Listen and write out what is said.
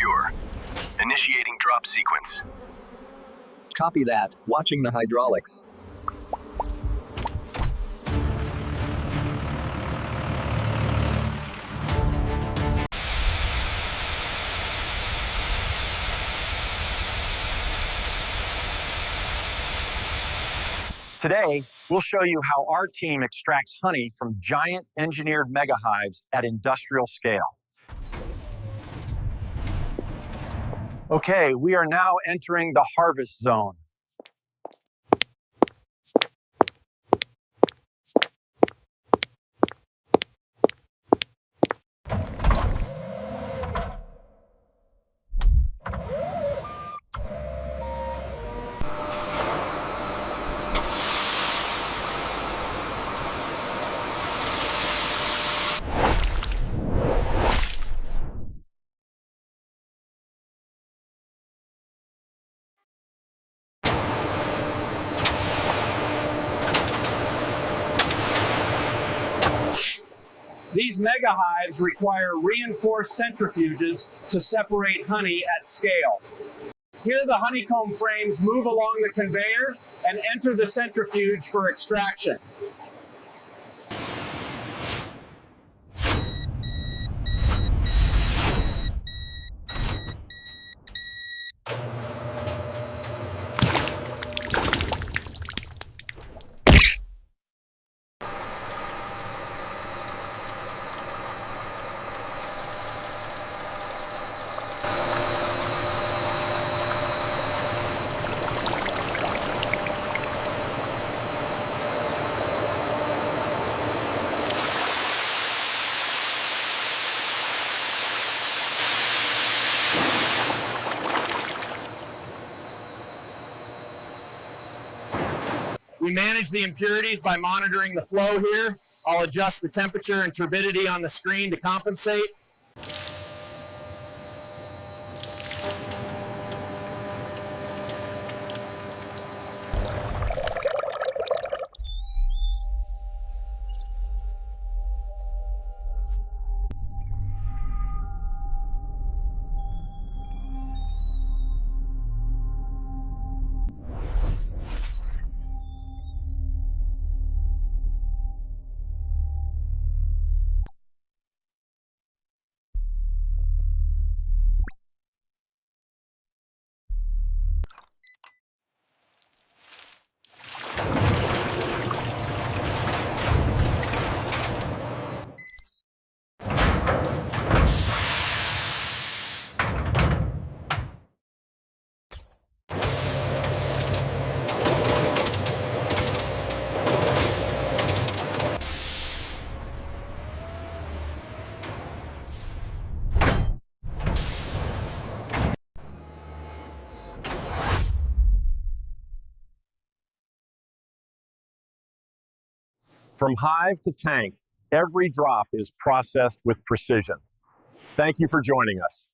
secure. Initiating drop sequence. Copy that. Watching the hydraulics. Today, we'll show you how our team extracts honey from giant engineered mega hives at industrial scale. Okay, we are now entering the harvest zone. These mega hives require reinforced centrifuges to separate honey at scale. Here the honeycomb frames move along the conveyor and enter the centrifuge for extraction. We manage the impurities by monitoring the flow here. I'll adjust the temperature and turbidity on the screen to compensate. From hive to tank, every drop is processed with precision. Thank you for joining us.